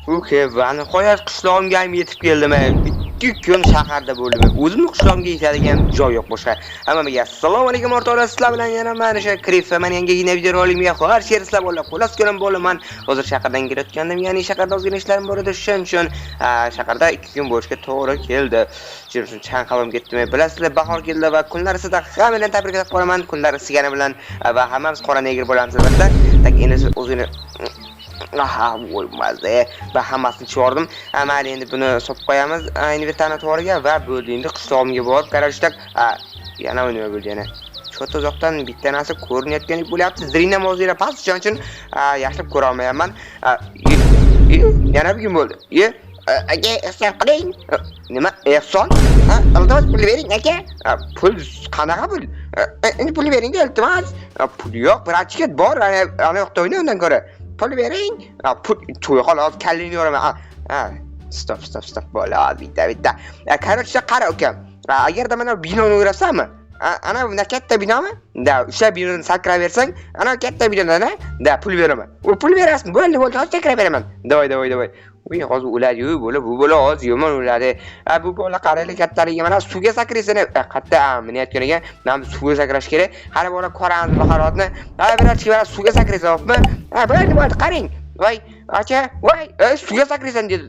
Okey, va nihoyat qishlog'imga ham yetib keldim. 2 kun shaharda bo'ldim. O'zimni qishlog'imga yetadigan joy yo'q boshqa. Hammaga assalomu alaykum o'rtoqlar, sizlar bilan yana mana shu Kripfa mana yangi video roligimga xush kelibsizlar bolalar. Xullas ko'rim bo'laman. Hozir shahardan kelayotgandim, ya'ni shaharda ozgina ishlarim bor edi, shuning uchun shaharda 2 kun bo'lishga to'g'ri keldi. Shuning uchun chanqalib ketdim. Bilasizlar, bahor keldi va kunlar sizga hammadan tabriklab qo'yaman. Kunlar sigani bilan va hammamiz qora negr bo'lamiz albatta. Tak endi o'zini aha, bo'lmadi. Va hammasini chiqardim. Mayli, endi buni solib qo'yamiz inventarnatoriga va bo'ldi. Endi qishlog'imga borib qarashdak. Yana nima bo'ldi yana? Cho'ta uzoqdan bitta narsa ko'rinayotgandek bo'lyapti. Zrina mozira past, shuning uchun yaxshilab ko'ra olmayapman. Yana bir kun bo'ldi. Aka, ehson qiling. Nima? Ehson? Iltimos pul bering, aka. Pul qanaqa pul? Endi pul bering, iltimos. Pul yo'q, bratchiket bor, ana yoqda o'yna undan ko'ra. Pul bering. Pul to'y xolos kallingni yoraman. Stop. Bola, bitta. Qarashga qara ukam. Agarda mana binoni o'rasammi? Ana bunda katta binomi? Da, o'sha binoni sakra bersang, ana katta binodan, da pul beraman. U pul berasizmi? Bo'ldi, hozir sakra beraman. Davay. Uy, hozir o'ladi, bu bola hozir yomon o'ladi. Bu bola qaraylik kattaligi mana suvga sakraysini, qatta minayotgan ekan. Men suvga sakrash kerak. Hali bola qoramiz baharotni. Birochi mana suvga sakraysa, hopmi? Bo'ldi, qarang. Voy, aka, voy, suvga sakraysan dedi.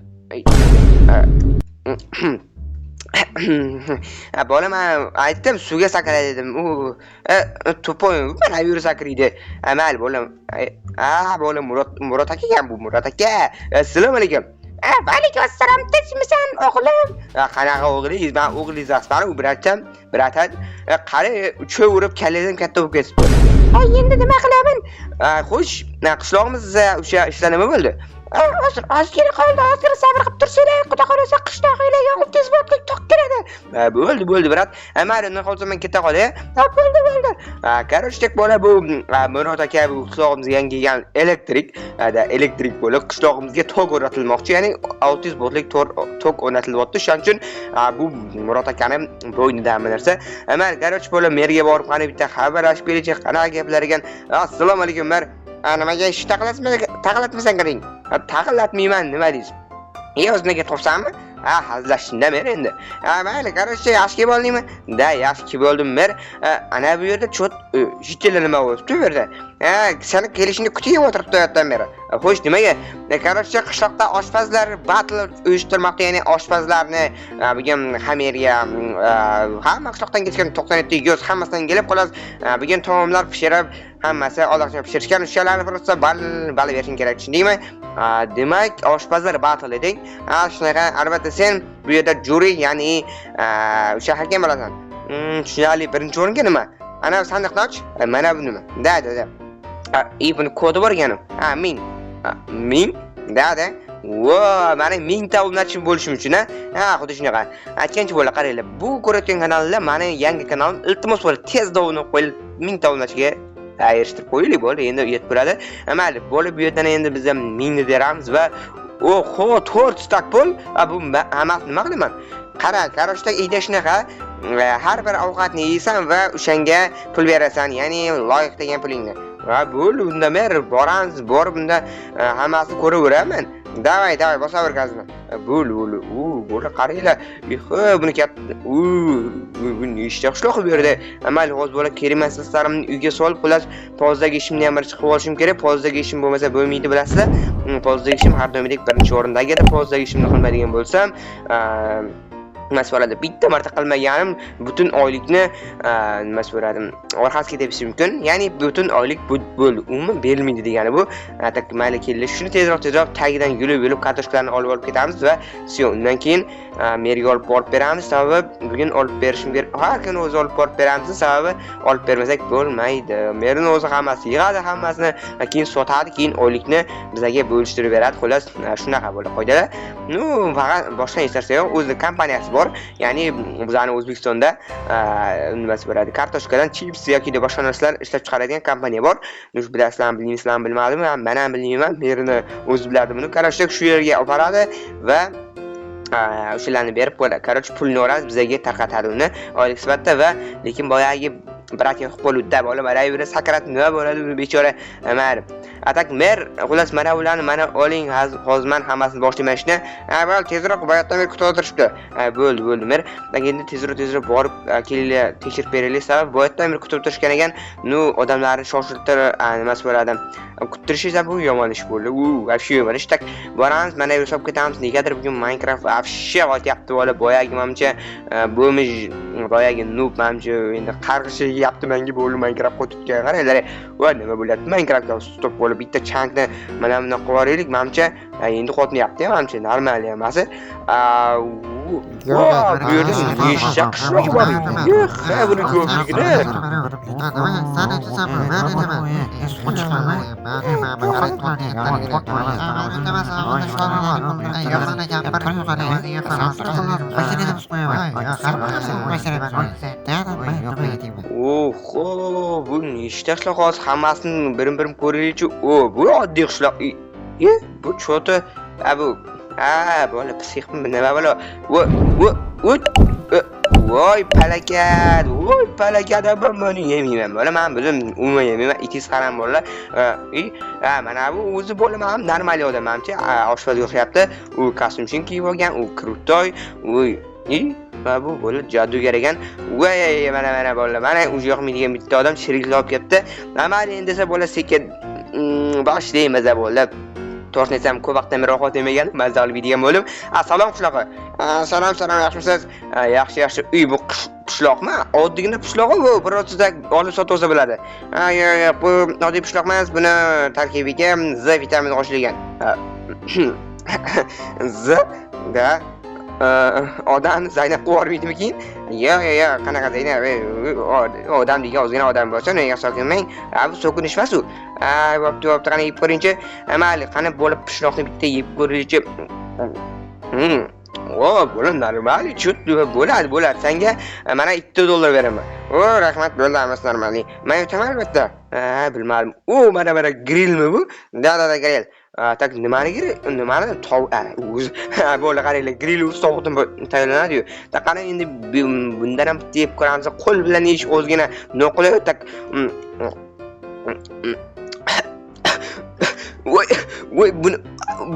Bola men aytdim suvga sakray dedim. U to'poy mana yur sakraydi. Mayli bola. Bola Murod aka ham bu Murod aka. Assalomu alaykum. Alaykum assalom. Tinchmisan o'g'lim? Qanaqa o'g'lingiz? Men o'g'lingiz asman, u bratam. Qari cho'y urib kallaydan katta bo'lib ketibdi. Endi nima qilaman? Xo'sh, qishlog'imizda o'sha ishlar nima bo'ldi? Ozgina qoldi, ozgina sabr qilib tursanglar, xudo xolasa qishlog'inglar yog'ib tez bo'lib to'q kiradi. Bo'ldi, brat. Mayli, men hozir men keta qolay. Bo'ldi. Qarashdak bola bu Murod aka bu qishlog'imizga yangi kelgan elektrik bo'lib qishlog'imizga tok o'rnatilmoqchi, ya'ni 600 voltlik tok o'rnatilyapti. Shuning uchun bu Murod akaning bo'ynida hamma narsa. Mayli, qarashdak bola merga borib qani bitta xabarlashib kelchi, qanaqa gaplar ekan. Assalomu alaykum, mer. Nimaga ish taqlatmasan kiring? Taqlatmayman, nima deysiz? O'zingga topsanmi? Hazillashingda mer endi. Mayli, qarashcha, yaxshi kelib oldingmi? Da, yaxshi kelib oldim mer. Ana bu yerda jitlar nima bo'libdi bu yerda? Seni kelishingni kutib o'tiribdi oyatdan beri. Xo'sh, nimaga? Qarashcha, qishloqda oshpazlar battle uyushtirmoqda, ya'ni oshpazlarni bugun hameriya hamma qishloqdan ketgan 97 yo'z hammasidan kelib qoladi. Bugun taomlar pishirib, hammasi oldaqcha pishirishgan o'shalarni просто bal berishing kerak, tushundingmi? Demak, oshpazlar battle eding. Shunaqa, albatta sen bu yerda juri, ya'ni o'sha hakam bo'lasan. Tushunarli, birinchi o'ringa nima? Ana sandiqni och. Mana bu nima? Da. Buni kodi bor ekan. 1000. 1000? Da. Mana 1000 ta obunachi bo'lishim uchun, xuddi shunaqa. Ikkinchi bo'la qaranglar. Bu ko'rayotgan kanallar meni yangi kanalim. Iltimos bo'lib tezda uni qo'yib 1000 ta obunachiga erishtirib qo'yaylik, bo'ldi. Endi yetib turadi. Mayli, bo'lib bu yerdan endi biz ham 1000 ni beramiz va 4 stak pul. Bu hammasi nima qilaman? Qarashda ida shunaqa. Har bir ovqatni yeysan va o'shanga pul berasan, ya'ni loyiq degan pulingni. Va bo'ldi, unda mer boramiz, borib unda hammasini ko'raveraman. Davay, bosaver gazini. Bo'la qaranglar. Buni katta. Buni ishda qishloq qilib berdi. Mayli, hozir bo'la kerak masalarimni uyga solib, xullas pozdagi ishimni ham bir chiqib olishim kerak. Pozdagi ishim bo'lmasa bo'lmaydi, bilasizlar. Pozdagi ishim har doimdek birinchi o'rinda. Agar pozdagi ishimni qilmaydigan bo'lsam, mas'ulada bitta marta qilmaganim butun oylikni nima so'radim, orqasiga tepish mumkin. Ya'ni butun oylik bo'ldi, umuman berilmaydi degani bu. Mayli, keldi. Shuni tezroq tagidan yulib kartoshkalarni olib ketamiz va undan keyin merga olib borib beramiz. Sababi bugun olib berishim kerak. Har kuni o'zi olib borib beramiz, sababi olib bermasak bo'lmaydi. Merni o'zi hammasi yig'adi, hammasini keyin sotadi, keyin oylikni bizga bo'lishtirib beradi. Xullas, shunaqa bo'ladi qoidalar. Faqat boshqa narsa yo'q, o'zi kompaniyasi bor. Ya'ni bizning O'zbekistonda nima bo'ladi? Kartoshkadan chips yoki boshqa narsalar ishlab chiqaradigan kompaniya bor. Shu bilasizlarmi, bilmaysizlarmi bilmadim, men ham bilmayman. Merini o'zi biladi buni. Qarashda shu yerga olib boradi va o'shalarni berib qo'yadi. Qaror pulni oladi, bizga tarqatadi uni oylik sifatida va lekin boyagi brat yo'q bo'ldi, bola barayveri sakrat nima bo'ladi bechora. atak mer xullas mana ularni mana oling hozman hammasini boshlamashni avval tezroq boyatdan beri kutib o'tirishdi bo'ldi mer endi tezroq borib kelinglar tekshirib beraylik sabab boyatdan beri kutib o'tirishgan ekan odamlarni shoshiltirib nimasi bo'ladi kutirish esa bu yomon ish bo'ldi вообще yomon ish tak boramiz mana hisob ketamiz negadir bugun Minecraft вообще o'tyapti bola boyagi menimcha bo'lmish boyagi noob menimcha endi qarg'ishi yapti menga bo'ldi Minecraft o'tibgan qaranglar va nima bo'lyapti Minecraftda stop bo'lib bitta chankni mana bunday qilib yuboraylik menimcha endi qo'tmayapti menimcha normal emas bu yerda eshak qishloq bor buni oho bu nechta qishloq hozir hammasini birim ko'raylikchi bu oddiy qishloq bu cho'ti bu bola psixmi nima bola voy palakat buni yemayman bola men o'zim umuman yemayman ikiz qaram bolalar mana bu o'zi bola men normal odam menimcha oshpaz o'xshayapti u kostyum kiyib olgan u krutoy bu bola jadugar ekan voy mana bola mana u yoqmaydigan bitta odam shiriklik olib ketdi mana endi esa bola sekin boshlaymiz bola to'g'risini ko'p vaqtdan beri ovqat yemagan mazza olib yeydigan bo'ldim assalom qishloqi salom yaxshimisiz yaxshi bu pishloqmi oddiygina pishloqmi bu birozda olib sotib olsa bo'ladi yo'q bu oddiy pishloq emas buni tarkibiga Z vitamini qo'shilgan Z da odam Zaynab qo'yarmiydimikin yo'q qanaqa Zaynab odam degan ozgina odam bo'lsa nega so'kinmang bu so'kinish emas u bo'pti qani yeb ko'ringchi mayli qani bo'lib pishloqni bitta yeb ko'ringchi bo'la normal bo'ladi senga mana $2 beraman rahmat bo'ldi hammasi normal men aytaman albatta bilmadim mana grillmi bu da grill tak nimani o'zi bo'la qaranglar grill sovuqdan tayyorlanadi-yu qani endi bundan ham bitta yeb ko'ramiz qo'l bilan yeyish o'zgina noqulay tak voy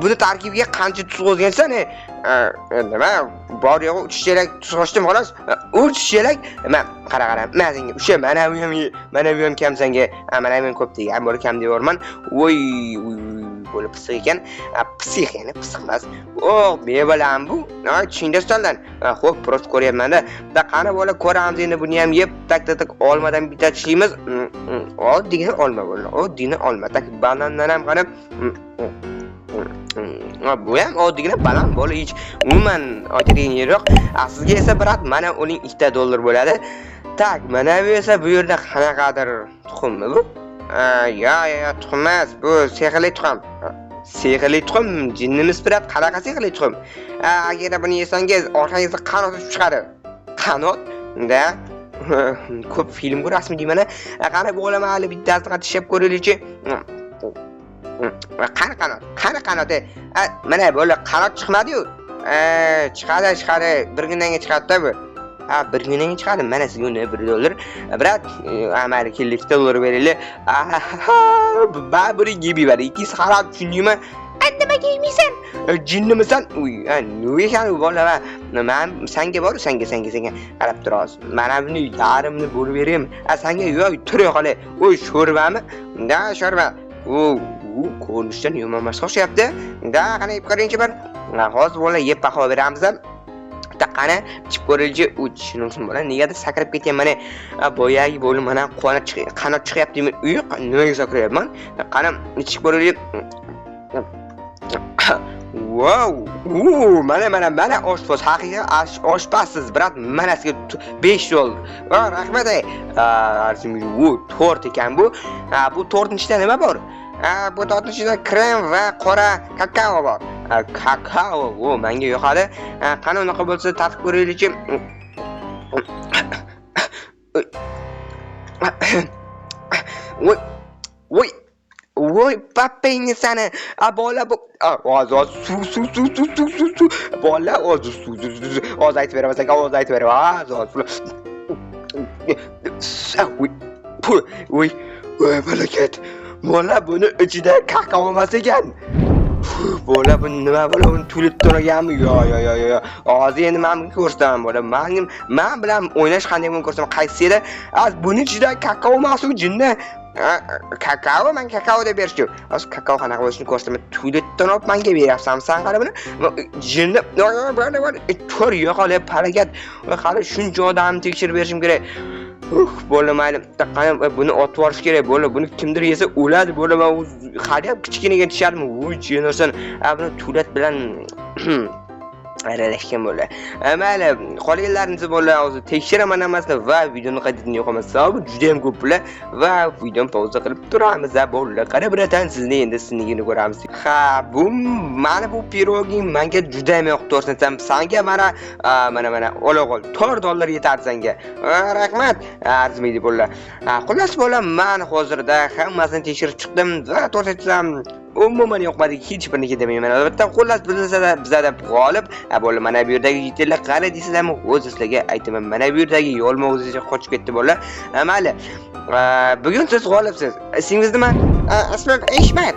buni tarkibiga qancha tuz qo'shgansan nima bor yo'q 3 chelak tuz qo'shdim xolos 3 chelak qara men senga o'sha mana bu ham kam senga mana men ko'p degan bo'la kam deyapman voy bo'lib pisiq ekan pisiq ya'ni pisiq emas bebalam bu tushingda soldan xo'p prost ko'ryapman-da qani bola ko'ramiz endi buni ham yeb tak olmadan bitta tishlaymiz oddiygina olma bo'ldi oddiygina olma tak banandan ham qani bu ham oddiygina banan bola hech umuman aytadigan yo'q sizga esa birat mana uning $2 bo'ladi tak mana bu esa bu yerda qanaqadir tuxummi bu yo'q tuxum emas bu sehrli tuxum jinnimiz birat qanaqa sehrli tuxum agar buni yesangiz orqangizda qanot uchib chiqadi qanot da ko'p film ko'rasizmi deyman qani bo'laman hali bittasini tishlab ko'raylikchi qani qanot mana bo'la qanot chiqmadi-yu chiqadi bir kundan keyin chiqadi-da bu bir kundan keyin chiqadi mana sizga $1 birat mayli keldi $2 beraylik buni yeb yuboradi ikkinchisi qarab tushundingmi nimaga yeymaysan jinnimisan nima ekan u bola men senga bor senga qarab turasiz mana buni yarimni bo'lib beraymi senga yo'q tur qolay sho'rvami da sho'rva ko'rinishdan yomon emas o'xshayapti da qani yeb ko'ringchi bir hozir bola yeb baho beramiz qani ichib ko'ringchi tushunsin bola negadir sakrab ketyapman mana boyagi bo'lib mana qanot chiqyaptimi nimaga sakrayapman qani ichib ko'ringchi wow mana oshpaz haqiqiy oshpazsiz brat mana sizga $5 rahmat tort ekan bu tortning ichida nima bor bu tortning ichida krem va qora kakao bor kakao menga yoqadi qani unaqa bo'lsa tatib ko'raylikchi voy pappangni sani bola bu suv bola suv aytib beraman senga aytib beraman voy balakat bola buni ichida kakao emas ekan. Bola bu nima bola uni tulib turganmi? Yo. Hozir endi men ko'rsataman bola. Men bilan o'ynash qanday bo'lib ko'rsataman. Qaysi edi? Az buni ichida kakao emas u jinni. Kakao men kakao deb berishdim. Az kakao qanaqa bo'lishini ko'rsataman. Tulib turib menga beryapsan. Sen qara buni. Jinni to'r yo'qolib harakat. Qara shuncha odamni tekshirib berishim kerak. Bola mayli. Qani buni otib yuborish kerak. Bola buni kimdir yesa o'ladi. Bola men qariyab kichkinaga tishadimi? Voy jinosan. Buni tulat bilan aralashgan bola. Mayli, qolganlaringizni bola hozir tekshiraman emasda va videoni qaytadan yo'qolmasa, bu juda ham ko'p bola va videoni pauza qilib turamiz. Bola, qara biratan sizni endi sinigini ko'ramiz. Ha, bu mana bu piroging menga juda ham yoqdi ko'rsatsam. Senga mana ola qol. $4 yetardi senga. Rahmat. Arzimaydi bola. Xullas bola, men hozirda hammasini tekshirib chiqdim va ko'rsatsam umuman yo'qmadi, hech birniki demayman. Albatta, xullas bizada g'olib. Bola, mana bu yerdagi yigitlar qara deysizlarmi? O'z sizlarga aytaman. Mana bu yerdagi yo'lma o'zicha qochib ketdi bola. Mayli. Bugun siz g'olibsiz. Ismingiz nima? Ismim Eshmat.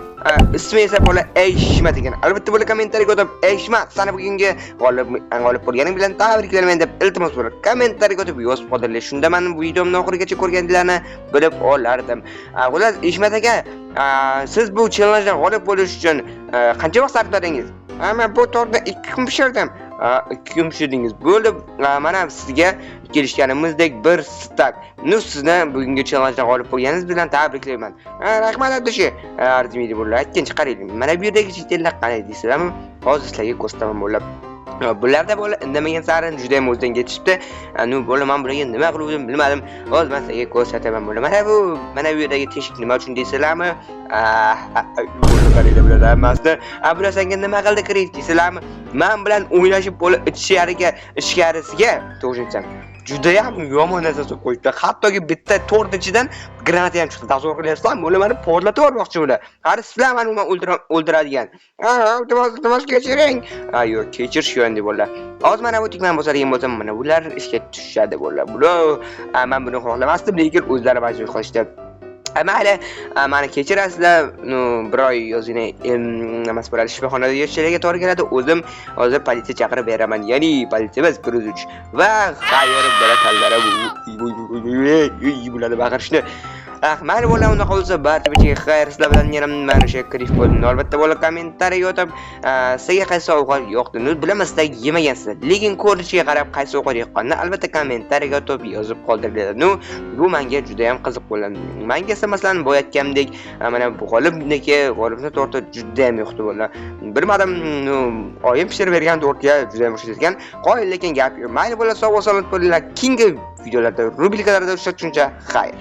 Ismi esa bola Eshmat ekan. Albatta bola kommentariyaga yozib Eshmat, seni bugungi g'olib bo'lganing bilan tabriklayman deb iltimos bo'lib kommentariyaga yozib yozib qoldiringlar. Shunda men bu videomni oxirigacha ko'rganinglarni bilib olardim. Xullas, Eshmat aka, siz bu challengedan g'olib bo'lish uchun qancha vaqt sarfladingiz? Men bu tortni 2 kun pishirdim. 2 kun pishirdingiz. Bo'ldi. Mana sizga kelishganimizdek bir stak. Sizni bugungi challengedan g'olib bo'lganingiz bilan tabriklayman. Rahmat adoshi. Arzimaydi bo'ldi. Ikkinchi qaraylik. Mana bu yerdagi chetlar qanday deysizlarmi? Hozir sizlarga ko'rsataman bo'lib. Bularda bola indamagan sarin juda ham o'zidan ketishibdi. Bola men bularga nima qiluvdim bilmadim. Hozir men sizga ko'rsataman bo'la. Mana bu yerdagi teshik nima uchun deysizlarmi? Bo'la qaraydi bularda hammasini. Bular senga nima qildi kirik deysizlarmi? Men bilan o'ynashib bola ichkarisiga to'g'risam. Juda ham yomon narsa solib qo'yibdi. Hattoki bitta to'rt ichidan granata ham chiqdi. Tasavvur qilyapsizlar? Bo'la meni porlatib yubormoqchi bo'la. Qari sizlar meni o'ldiradigan. Iltimos kechiring. Yo'q, kechirish yo'q endi bo'la. Hozir mana bu tikman bosadigan bo'lsam, mana bular ishga tushadi bo'la. Bular men buni xohlamasdim, lekin o'zlari majbur qilishdi. Mayli, meni kechirasizlar. Bir oy yozini emas bo'ladi, shifoxonada yashashga to'g'ri keladi. O'zim hozir politsiya chaqirib beraman. Ya'ni politsiyamiz 103 va xayr bola tallari bo'ladi baqirishni. Mayli bola, unda qolsa barchaga xayr. Sizlar bilan yana mana shu kirib bo'ldim. Albatta bola kommentariyaga yozib, sizga qaysi ovqat yoqdi? Bilaman sizlar yemagansizlar, lekin ko'rinishiga qarab qaysi ovqat yoqqanini albatta kommentariyaga yozib qoldiringlar. Bu menga juda ham qiziq bo'ladi. Menga esa masalan bo'yatgandek, mana bu g'olibni tortda juda ham yoqdi bo'la. Bir madam oyim pishirib bergan tortga juda ham o'xshagan. Qo'yil lekin gap yo'q. Mayli bola, sog' va salomat bo'linglar. Keyingi videolarda, rubrikalarda uchrashguncha xayr.